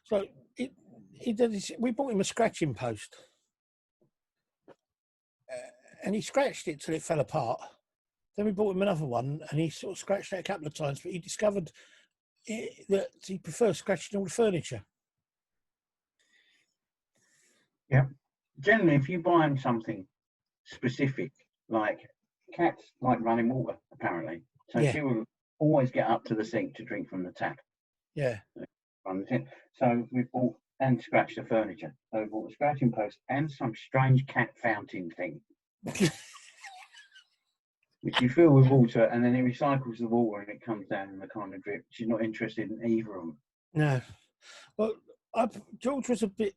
So he did this, we bought him a scratching post. And he scratched it till it fell apart. Then we bought him another one, and he sort of scratched it a couple of times, but he discovered that he prefers scratching all the furniture. Yeah. Generally, if you buy him something specific, like cats like running water, apparently. So Yeah. she will always get up to the sink to drink from the tap. Yeah. So we bought and scratched the furniture. So we bought a scratching post and some strange cat fountain thing. Which you fill with water, and then it recycles the water, and it comes down in the kind of drip. She's not interested in either of them. No. Well, George was a bit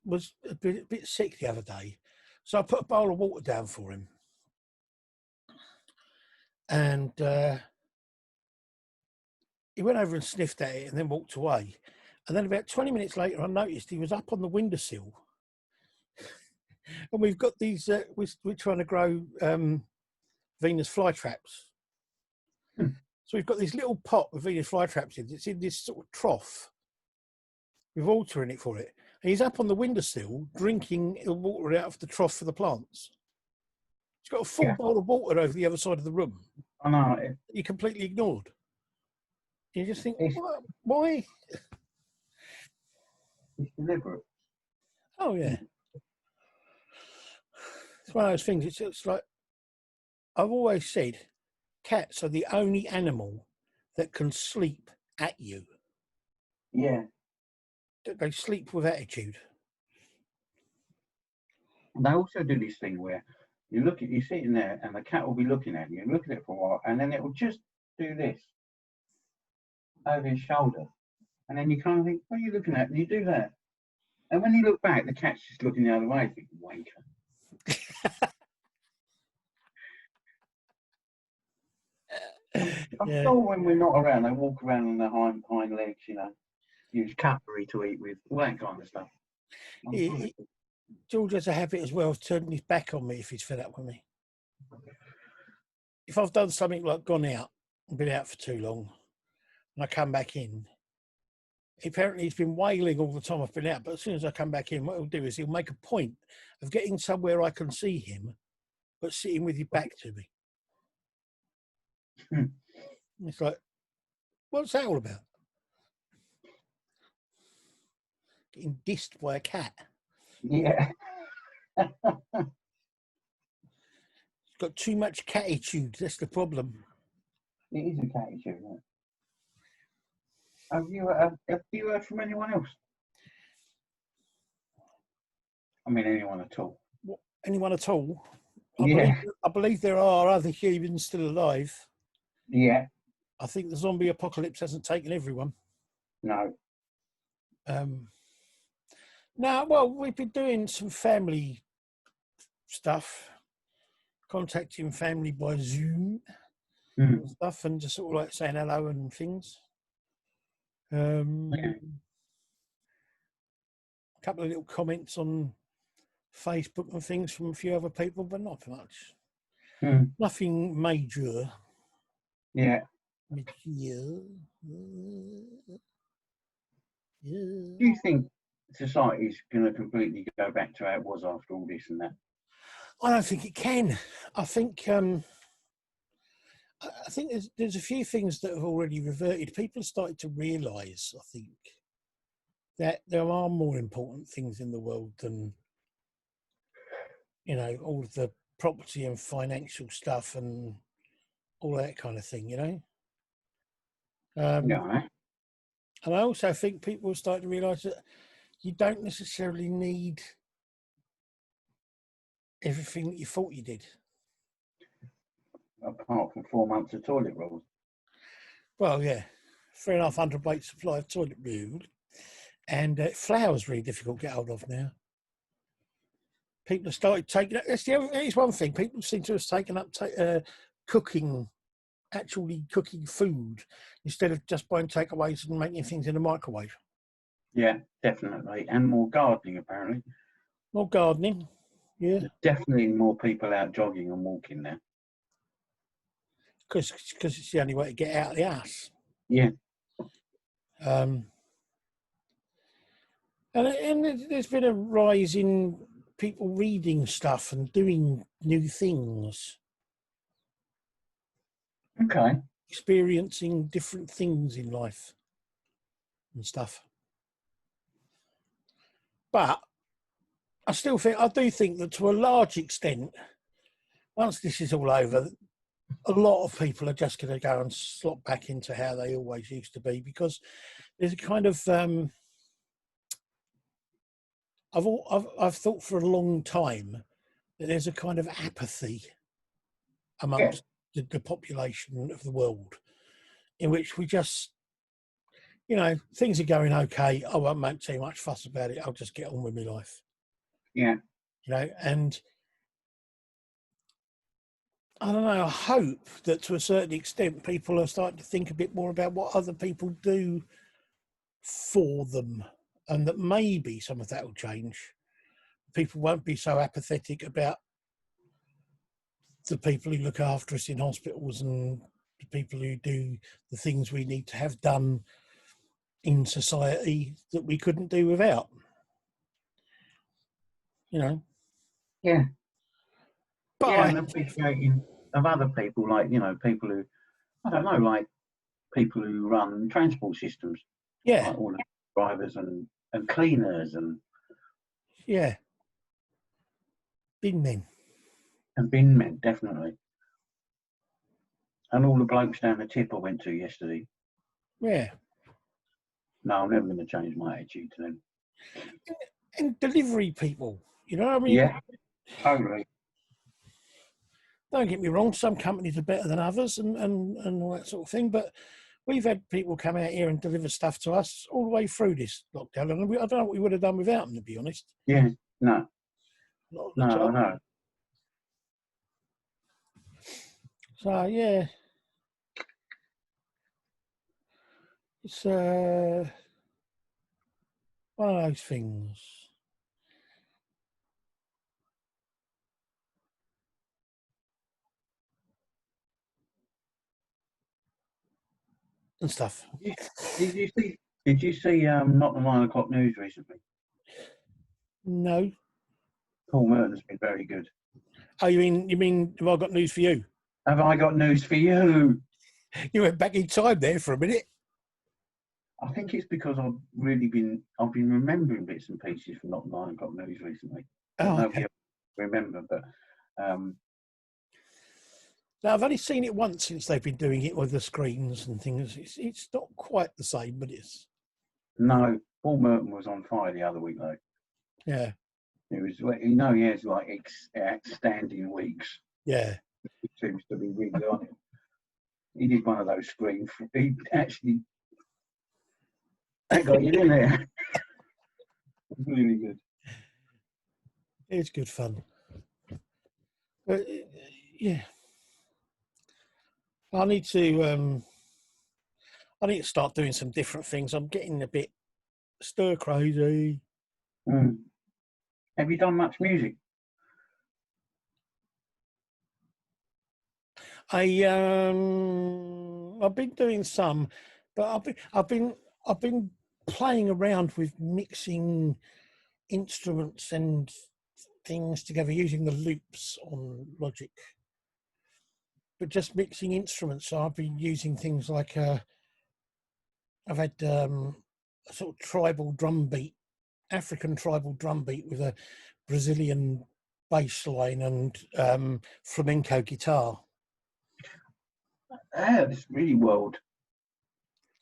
sick the other day, so I put a bowl of water down for him, and he went over and sniffed at it, and then walked away. And then about 20 minutes later, I noticed he was up on the windowsill, and we've got these. We're trying to grow Venus flytraps. So we've got this little pot with Venus flytraps in. It's in this sort of trough with water in it for it. And he's up on the windowsill drinking the water out of the trough for the plants. He's got a full bowl of water over the other side of the room. I know. You completely ignored. You just think, why? It's deliberate. Oh, yeah. It's one of those things. It's like, I've always said, cats are the only animal that can sleep at you. Yeah. They sleep with attitude. And they also do this thing where you're sitting there, and the cat will be looking at you, look at it for a while, and then it will just do this over his shoulder. And then you kind of think, what are you looking at? And you do that. And when you look back, the cat's just looking the other way. You think, wanker. I'm sure when we're not around, they walk around on their hind legs, use cutlery to eat with, all that kind of stuff. George has a habit as well of turning his back on me if he's fed up with me. If I've done something like gone out and been out for too long, and I come back in, apparently he's been wailing all the time I've been out, but as soon as I come back in, what he'll do is he'll make a point of getting somewhere I can see him, but sitting with his back to me. It's like, what's that all about? Getting dissed by a cat. Yeah. It's got too much catitude, that's the problem. It is a catitude, isn't it? Have you heard from anyone else? I mean, anyone at all? What, anyone at all? I believe there are other humans still alive. Yeah. I think the zombie apocalypse hasn't taken everyone. No. No, well, we've been doing some family stuff, contacting family by Zoom and stuff, and just sort of like saying hello and things. A couple of little comments on Facebook and things from a few other people, but not much. Nothing major. Yeah. Yeah. Do you think society's going to completely go back to how it was after all this and that? I don't think it can. I think there's a few things that have already reverted. People have started to realise, I think, that there are more important things in the world than, all of the property and financial stuff and all that kind of thing, No. And I also think people have started to realise that you don't necessarily need everything that you thought you did. Apart from 4 months of toilet rolls. Well, yeah. 3,500 weight supply of toilet roll. And flour's really difficult to get hold of now. People have started taking up, it's one thing, people seem to have taken up actually cooking food instead of just buying takeaways and making things in the microwave. Yeah, definitely. And more gardening, apparently. More gardening, yeah. There's definitely more people out jogging and walking now. Because it's the only way to get out of the house. Yeah. And there's been a rise in people reading stuff and doing new things, Okay. experiencing different things in life and stuff. But I do think that to a large extent, once this is all over, a lot of people are just going to go and slot back into how they always used to be, because there's a kind of I've thought for a long time that there's a kind of apathy amongst the population of the world, in which we just, things are going okay. I won't make too much fuss about it. I'll just get on with my life. Yeah. And I don't know, I hope that to a certain extent people are starting to think a bit more about what other people do for them, and that maybe some of that will change. People won't be so apathetic about the people who look after us in hospitals and the people who do the things we need to have done in society that we couldn't do without. Yeah. But Yeah, and appreciating of other people, like, people who, I don't know, like people who run transport systems, yeah, like all the drivers and cleaners and bin men. And bin men, definitely. And all the blokes down the tip I went to yesterday. Yeah. No, I'm never going to change my attitude to them. And delivery people, Yeah, totally. Don't get me wrong, some companies are better than others and all that sort of thing, but we've had people come out here and deliver stuff to us all the way through this lockdown, and I don't know what we would have done without them, to be honest. Yeah, no. Not of No, the I time. know. So, yeah. It's one of those things. And stuff. Did you see Not the 9 o'clock news recently? No. Paul Merton's been very good. Oh, you mean have I got news for you? Have I got news for you? You went back in time there for a minute. I think it's because I've been remembering bits and pieces from Not the 9 o'clock news recently. Oh, okay. Remember, but now I've only seen it once since they've been doing it with the screens and things. It's not quite the same, but it's. No, Paul Merton was on fire the other week though. Yeah. It was, he has like outstanding weeks. Yeah. He seems to be really on it. He did one of those screens. He actually got you in there. Really good. It's good fun. But yeah, I need to start doing some different things. I'm getting a bit stir crazy. Mm. Have you done much music? I've been doing some, but I've been playing around with mixing instruments and things together using the loops on Logic. But just mixing instruments, so I've been using things like I've had a sort of tribal drum beat, African tribal drum beat with a Brazilian bass line and flamenco guitar. Yeah, it's really world.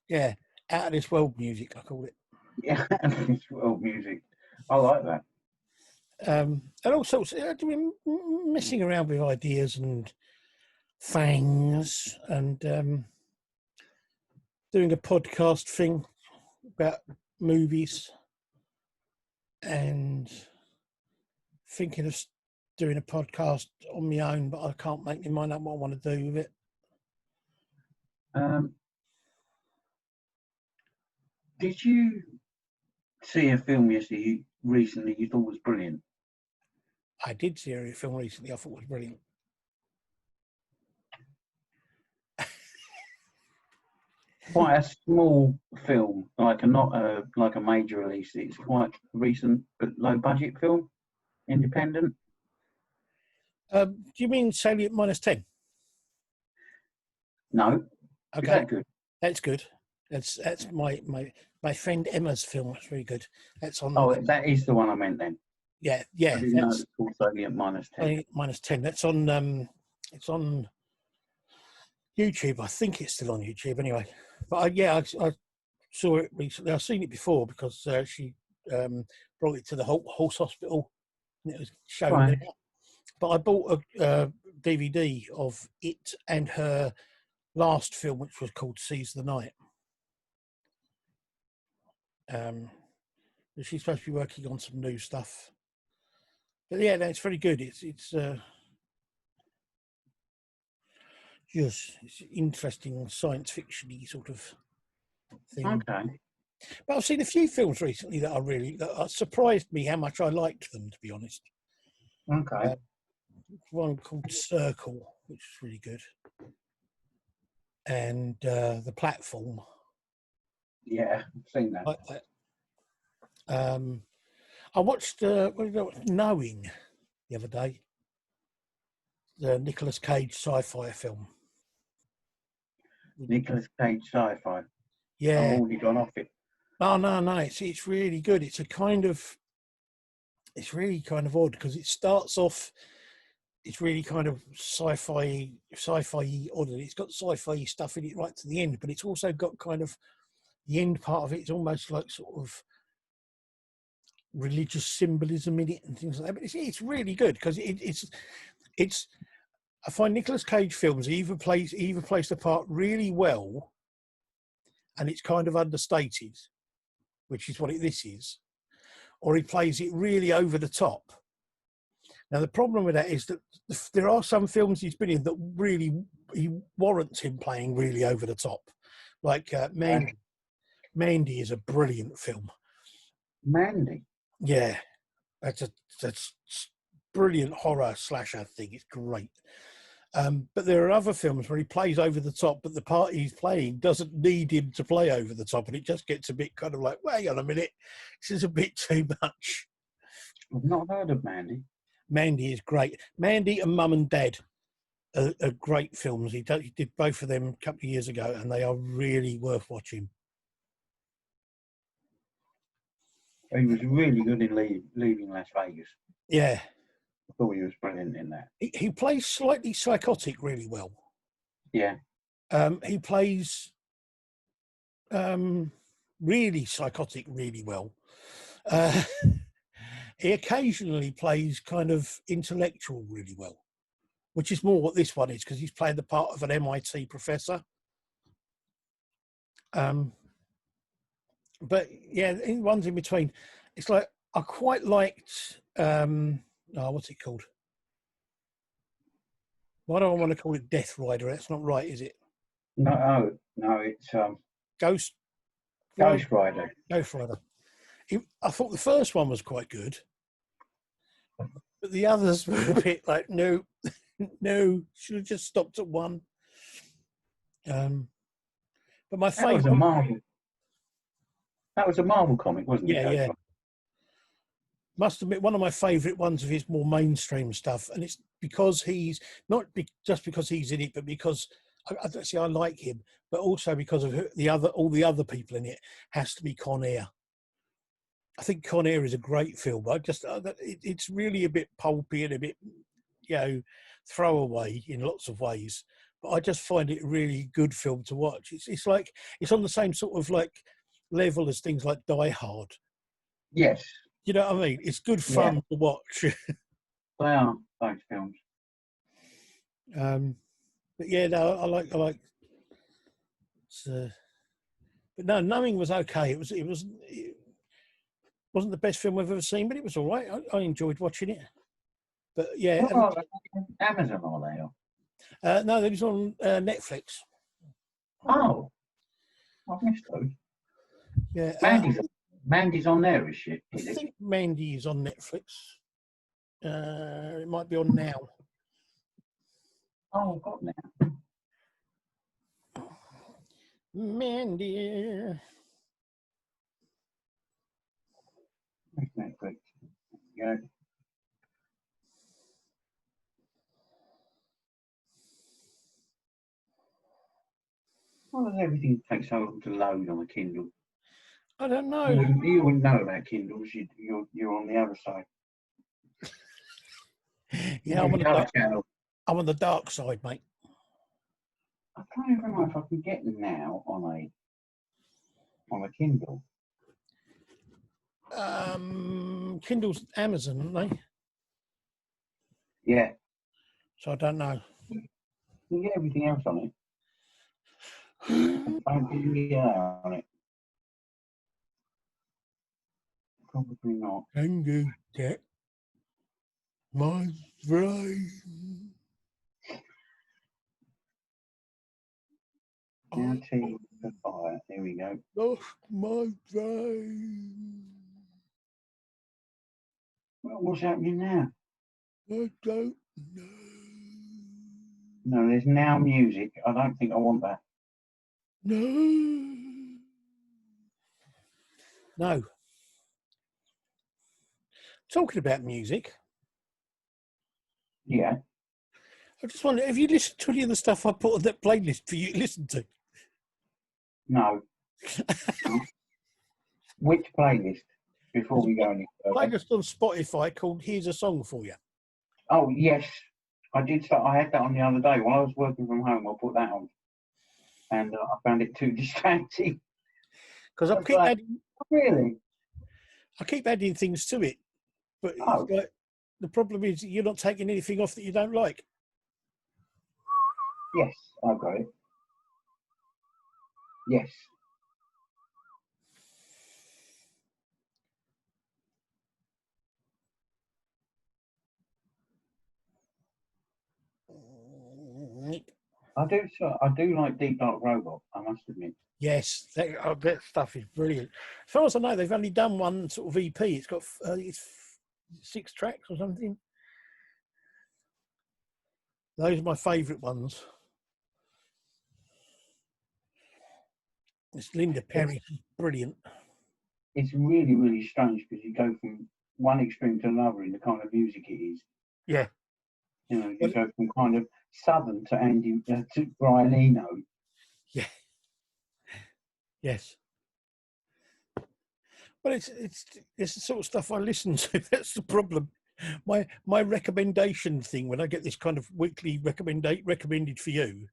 Yeah, out of this world music, I call it. Yeah, it's world music. I like that. And all sorts of messing around with ideas and things, and doing a podcast thing about movies, and thinking of doing a podcast on my own, but I can't make my mind up what I want to do with it. Did you see a film recently you thought was brilliant? I did see a film recently I thought was brilliant. quite a small film, like a major release. It's quite recent, but low budget film, independent. Do you mean Salient -10? No, Okay, is that good? that's good. That's my friend Emma's film. That's really good. That's on. Oh, that is the one I meant then. Yeah, I yeah. didn't know That's it's called Salient -10. -10. That's on. It's on YouTube. I think it's still on YouTube anyway. But I saw it recently. I've seen it before because she brought it to the horse hospital and it was shown Right. there. But I bought a DVD of it and her last film, which was called Seize the Night. She's supposed to be working on some new stuff. But yeah, no, it's very good. It's interesting science fiction-y sort of thing. Okay. But I've seen a few films recently that surprised me how much I liked them, to be honest. Okay. One called Circle, which is really good, and The Platform. Yeah, I've seen that. Like that. I watched Knowing the other day, the Nicolas Cage sci-fi film. Nicolas Cage sci-fi. Yeah. I've already gone off it. Oh no, it's really good. It's really kind of odd because it starts off. It's really kind of sci-fi odd. It's got sci-fi stuff in it right to the end, but it's also got kind of the end part of it. It's almost like sort of religious symbolism in it and things like that. But it's really good because it's. I find Nicolas Cage films either plays the part really well, and it's kind of understated, which is what this is, or he plays it really over the top. Now the problem with that is that there are some films he's been in that really he warrants him playing really over the top, like Mandy. Mandy is a brilliant film. Mandy. Yeah, that's brilliant horror slasher thing. It's great. But there are other films where he plays over the top, but the part he's playing doesn't need him to play over the top, and it just gets a bit kind of like, wait on a minute, this is a bit too much. I've not heard of Mandy. Mandy is great. Mandy and Mum and Dad are great films. He did both of them a couple of years ago, and they are really worth watching. He was really good in Leaving Las Vegas. Yeah. I thought he was brilliant in that. He plays slightly psychotic really well. Yeah. He plays really psychotic really well. He occasionally plays kind of intellectual really well, which is more what this one is because he's playing the part of an MIT professor. But yeah, one's in between. It's like I quite liked. What's it called? Why do I want to call it Death Rider? That's not right, is it? No, it's Ghost Rider. Ghost Rider. I thought the first one was quite good, but the others were a bit like, no, should have just stopped at one. But my favourite. That was a Marvel comic, wasn't it? Yeah. Must admit, one of my favourite ones of his more mainstream stuff, and it's because he's not just because he's in it, but because I like him, but also because of all the other people in it, has to be Con Air. I think Con Air is a great film. It's really a bit pulpy and a bit, throwaway in lots of ways. But I just find it a really good film to watch. It's like it's on the same sort of like level as things like Die Hard. Yes. You know what I mean? It's good fun to watch. They are those films. But yeah, no, I like. But no, Knowing was okay. It wasn't the best film I've ever seen, but it was all right. I enjoyed watching it. But yeah, Amazon are they? No, it was on Netflix. Oh, I've missed those. Yeah, Mandy's on there, is she? I think Mandy is on Netflix. It might be on now. Oh, I've got now. Mandy. Make that quick. Yeah. Why does everything take so long to load on a Kindle? I don't know. You wouldn't know about Kindles. You're on the other side. Yeah, I'm on the dark side, mate. I can't even remember if I can get them now on a Kindle. Kindle's Amazon, aren't they? Yeah, So I don't know. you can get everything else on it. Don't get on it. Probably not. Can you get my brain? Now T for fire. There we go. Lost my brain. Well, what's happening now? I don't know. No, there's now music. I don't think I want that. No. No. Talking about music, Yeah. I just wonder, have you listened to any of the stuff I put on that playlist for you to listen to? No. Which playlist? Before we go any further. Playlist on Spotify called "Here's a Song for You." Oh yes, I did. I had that on the other day while I was working from home. I put that on, and I found it too distracting. Because I keep adding, Really? I keep adding things to it, but it's like, the problem is you're not taking anything off that you don't like. Yes, I've got it. Yes. I do like Deep Dark Robot, I must admit. Yes, that stuff is brilliant. As far as I know, they've only done one sort of EP. It's got it's 6 tracks or something. Those are my favourite ones. It's Linda Perry, brilliant. It's really, really strange because you go from one extreme to another in the kind of music it is. Yeah. You know, you go from kind of Southern to Brian Eno. Yeah. Yes. Well, it's the sort of stuff I listen to. That's the problem. My recommendation thing, when I get this kind of weekly recommended for you,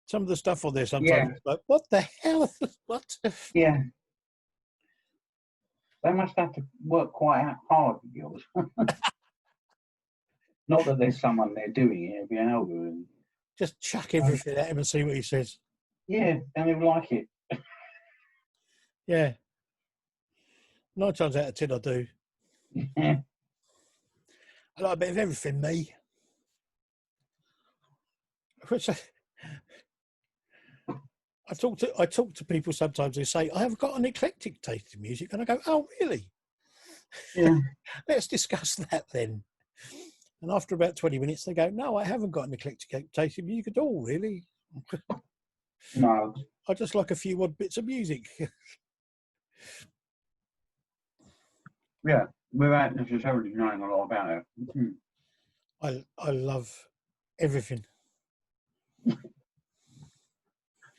some of the stuff on there sometimes, like, what the hell? What? Yeah. They must have to work quite hard with yours. Not that there's someone there doing it, it'll be an algorithm. Just chuck everything at him and see what he says. Yeah, and he'll like it. Yeah. 9 times out of 10 I do. Yeah. I like a bit of everything, me. Which I talk to people sometimes who say, I have got an eclectic taste in music, and I go, oh really? Yeah. Let's discuss that then. And after about 20 minutes they go, no, I haven't got an eclectic taste in music at all, really. No. I just like a few odd bits of music. Yeah, without necessarily knowing a lot about it. Mm-hmm. I love everything.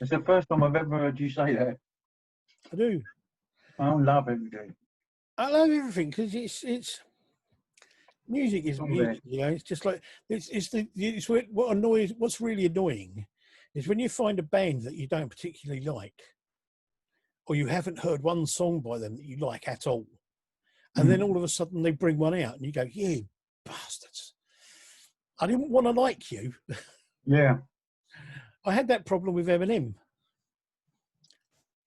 It's the first time I've ever heard you say that. I do. I love everything. I love everything because it's music is music. You know, it's just like it's what's really annoying is when you find a band that you don't particularly like, or you haven't heard one song by them that you like at all, and then all of a sudden they bring one out and you go, you bastards, I didn't want to like you. Yeah. I had that problem with Eminem.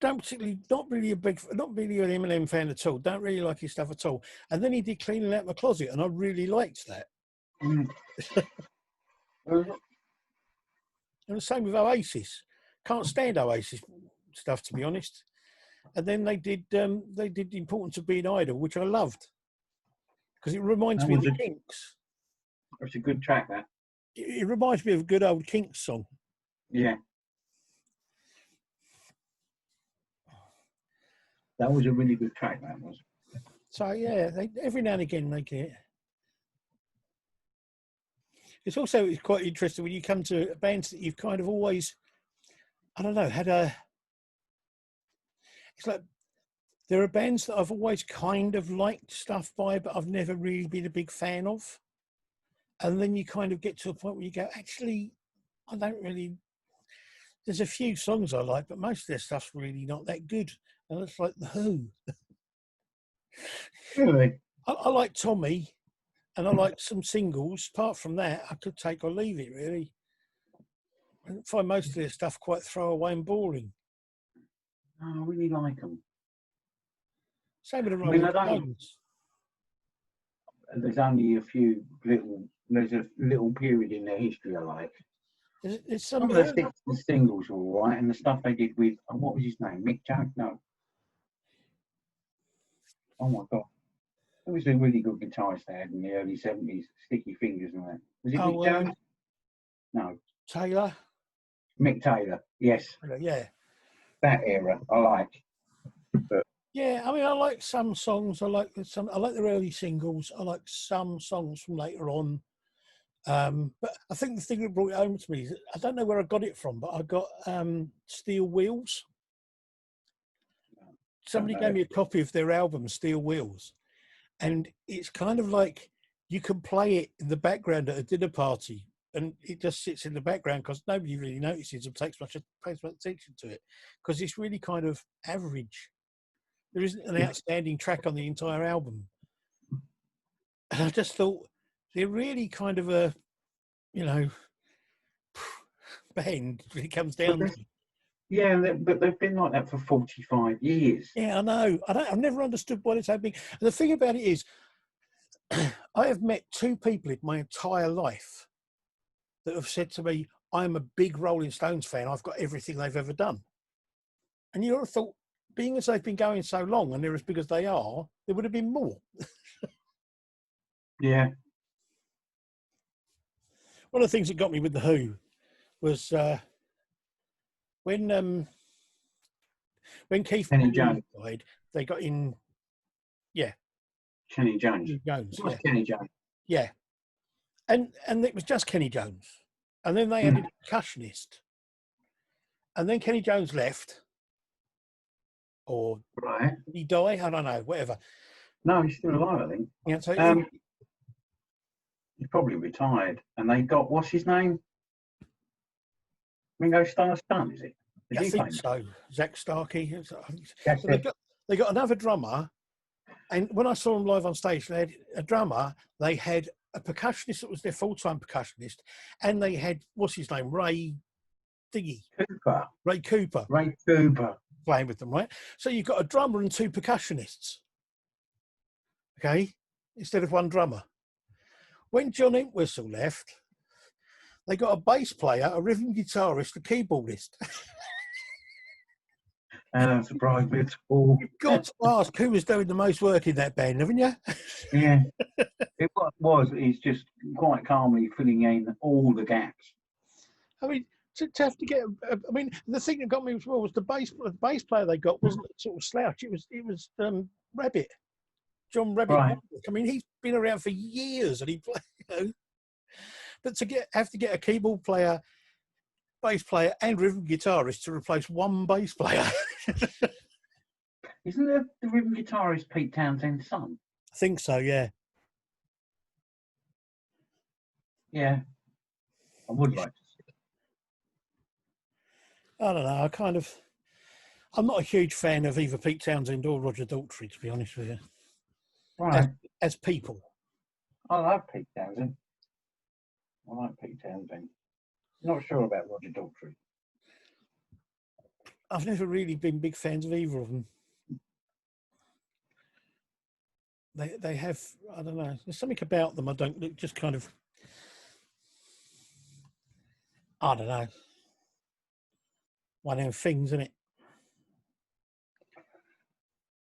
Not really an Eminem fan at all. Don't really like his stuff at all. And then he did Cleaning Out My Closet, and I really liked that. And the same with Oasis. Can't stand Oasis stuff, to be honest. And then they did The Importance of Being Idle, which I loved because it reminds me of the Kinks. It's a good track, that. It reminds me of a good old Kinks song. Yeah. That was a really good track, that was. So yeah, every now and again they get. It's also quite interesting when you come to bands that you've kind of always, I don't know, had a. It's like there are bands that I've always kind of liked stuff by, but I've never really been a big fan of. And then you kind of get to a point where you go, actually, I don't really. There's a few songs I like, but most of their stuff's really not that good. And it's like The Who. Really? I like Tommy, and I like some singles. Apart from that, I could take or leave it, really. I find most of their stuff quite throwaway and boring. Oh, I really like them. Same with the I mean, Rolling I don't. Stones. There's only a few little. There's a little period in their history I like. There's Some some of the singles were all right, and the stuff they did with what was his name, Mick Jones? No. Oh my God, it was a really good guitarist they had in the early '70s. Sticky Fingers and that. Was it Mick Jones? No, Taylor. Mick Taylor. Yes, Yeah. that era I like. But Yeah, I mean, I like some songs. I like their early singles. I like some songs from later on. But I think the thing that brought it home to me is I don't know where I got it from, but I got Steel Wheels. Somebody gave me a copy of their album, Steel Wheels, and it's kind of like you can play it in the background at a dinner party, and it just sits in the background because nobody really notices or pays much attention to it because it's really kind of average. There isn't an outstanding track on the entire album. And I just thought they're really kind of a, band when it comes down to it. yeah, but they've been like that for 45 years. Yeah, I know. I've never understood why it's so big. And the thing about it is, I have met two people in my entire life that have said to me, I'm a big Rolling Stones fan. I've got everything they've ever done. And you would have thought, being as they've been going so long and they're as big as they are, there would have been more. Yeah. One of the things that got me with The Who was when Keith Kenny Moon Jones. died, they got in, Kenny Jones. Jones, It was Kenny Jones. yeah. And it was just Kenny Jones. And then they added a percussionist. And then Kenny Jones left. Or Right. did he die? I don't know, whatever. No, he's still alive, I think. Yeah, so He's probably retired. And they got, what's his name? Ringo Starr's son, is it? I think so. Zach Starkey. That's But it. they got another drummer. And when I saw them live on stage, they had a drummer, they had a percussionist that was their full-time percussionist, and they had, what's his name, Ray Cooper. Ray Cooper playing with them, right? So you've got a drummer and two percussionists, okay, instead of one drummer. When John Entwistle left, they got a bass player, a rhythm guitarist, a keyboardist. And I'm surprised with all. You've got to ask who was doing the most work in that band, haven't you? Yeah. It was. He's just quite calmly filling in all the gaps. I mean, to have to get, I mean, the thing that got me as well was the bass player they got wasn't a sort of slouch. It was Rabbit, John Rabbit. Right. I mean, he's been around for years and he played, but to have to get a keyboard player, bass player, and rhythm guitarist to replace one bass player. Isn't the rhythm guitarist Pete Townshend's son? I think so, yeah. Yeah. I would like to see. I don't know. I'm not a huge fan of either Pete Townsend or Roger Daltrey, to be honest with you. Right. As people. I love Pete Townsend. I like Pete Townsend. Not sure about Roger Daltrey. I've never really been big fans of either of them. They have, I don't know, there's something about them I don't, just kind of, I don't know. One of them things, isn't it?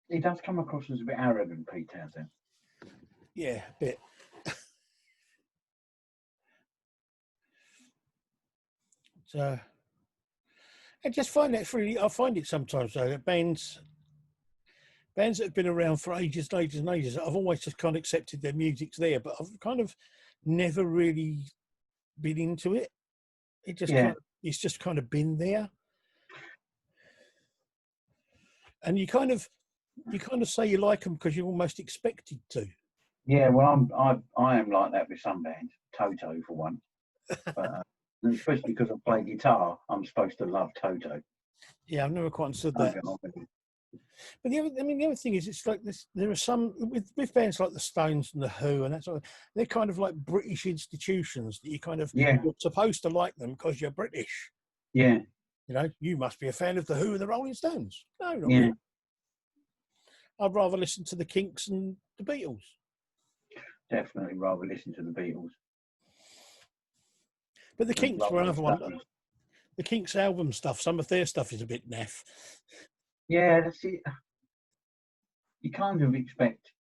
He does come across as a bit arrogant, Pete Townsend. Yeah, a bit. So, I just find that really, I find it sometimes though, that bands, bands that have been around for ages and ages and ages, I've always just kind of accepted their music's there, but I've kind of never really been into it. It just it's just kind of been there. And you kind of say you like them because you're almost expected to. Yeah, well, I am like that with some bands. Toto, for one. But, especially because I play guitar, I'm supposed to love Toto. Yeah, I've never quite understood that. But the other thing is, it's like this. There are some with bands like the Stones and the Who and that sort of. They're kind of like British institutions that you kind of you're supposed to like them because you're British. Yeah. You know, you must be a fan of the Who and the Rolling Stones. No, not yeah. me. I'd rather listen to the Kinks and the Beatles. Definitely rather listen to the Beatles. But the Kinks were another one. The Kinks album stuff, some of their stuff is a bit naff. Yeah, that's it. You kind of expect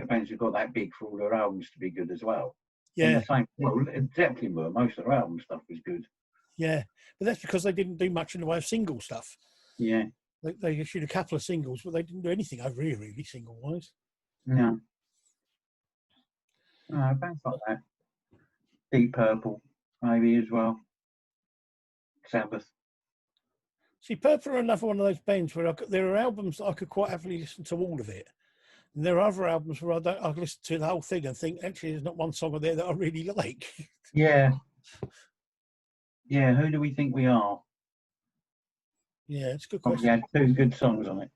bands who've got that big for all their albums to be good as well. Yeah. Zeppelin were. Most of their album stuff was good. Yeah, but that's because they didn't do much in the way of single stuff. Yeah. They issued a couple of singles, but they didn't do anything over here, really, single-wise. No. No, bands like that. Deep Purple, maybe, as well. Sabbath. See, Purple are another one of those bands where there are albums that I could quite happily listen to all of it. And there are other albums where I listen to the whole thing and think, actually, there's not one song on there that I really like. Yeah. Yeah, who do we think we are? Yeah, it's a good question. We had 2 good songs on it.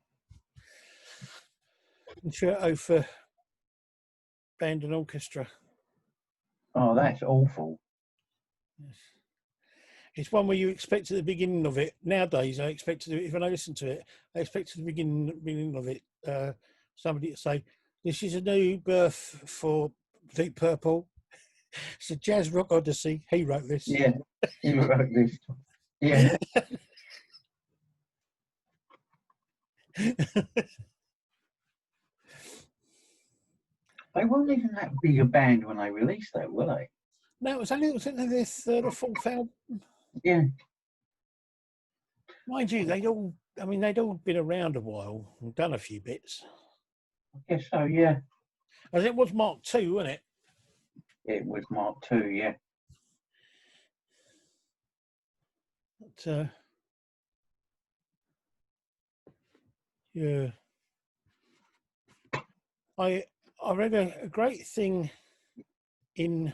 Concerto for band and orchestra. Oh, that's awful. Yes. It's one where you expect at the beginning of it. Nowadays, I expect to, if I listen to it, I expect at the beginning of it, somebody to say, "This is a new birth for Deep Purple. It's a jazz rock odyssey. He wrote this." Yeah, he wrote this. Yeah. They weren't even that big a band when they released that, were they? No, it was only their third or fourth album. Yeah. Mind you, they'd all been around a while and done a few bits. I guess so, yeah. As it was Mark II, wasn't it? It was Mark II, yeah. But, yeah. I read a great thing I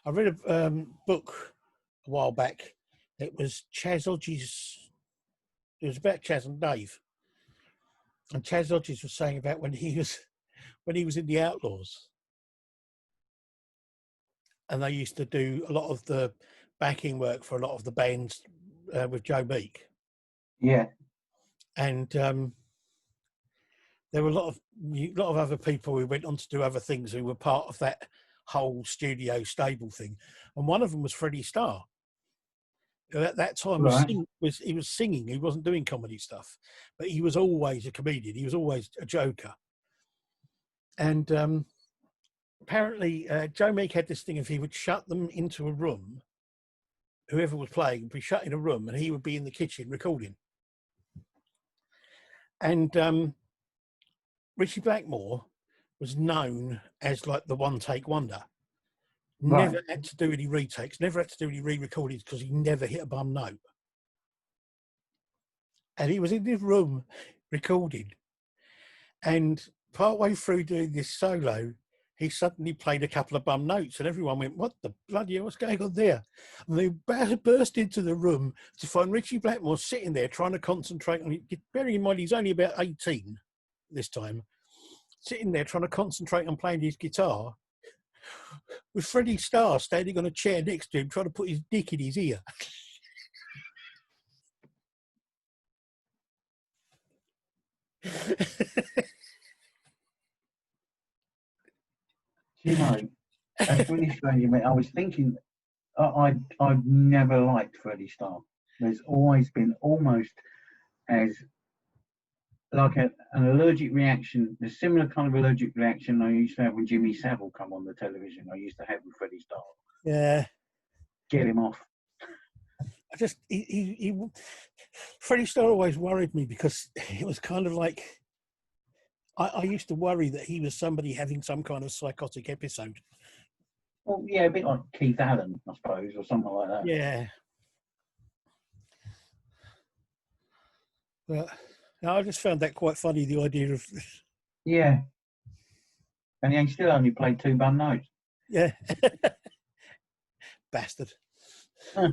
read a book a while back. It was Chaz Hodges. It was about Chaz and Dave. And Chaz Hodges was saying about when he was in the Outlaws. And they used to do a lot of the backing work for a lot of the bands with Joe Meek. Yeah. And there were a lot of other people who went on to do other things who were part of that whole studio stable thing. And one of them was Freddie Starr. At that time, he was singing. He wasn't doing comedy stuff, but he was always a comedian. He was always a joker. And apparently, Joe Meek had this thing: if he would shut them into a room, whoever was playing would be shut in a room, and he would be in the kitchen recording. And Richie Blackmore was known as like the one-take wonder. Never had to do any retakes, never had to do any re-recordings because he never hit a bum note. And he was in this room recording. And partway through doing this solo, he suddenly played a couple of bum notes and everyone went, "What the bloody hell, what's going on there?" And they burst into the room to find Richie Blackmore sitting there trying to concentrate on it. Bearing in mind, he's only about 18 this time, sitting there trying to concentrate on playing his guitar, with Freddie Starr standing on a chair next to him trying to put his dick in his ear. You know, that's really strange. I mean, I was thinking, I've never liked Freddie Starr. There's always been almost as like an allergic reaction, a similar kind of allergic reaction I used to have when Jimmy Savile come on the television. I used to have with Freddie Starr. Yeah. Get him off. I just Freddie Starr always worried me because it was kind of like I used to worry that he was somebody having some kind of psychotic episode. Well, yeah, a bit like Keith Allen, I suppose, or something like that. Yeah. But I just found that quite funny, the idea of Yeah. And he still only played 2 bun notes. yeah. Bastard. Huh.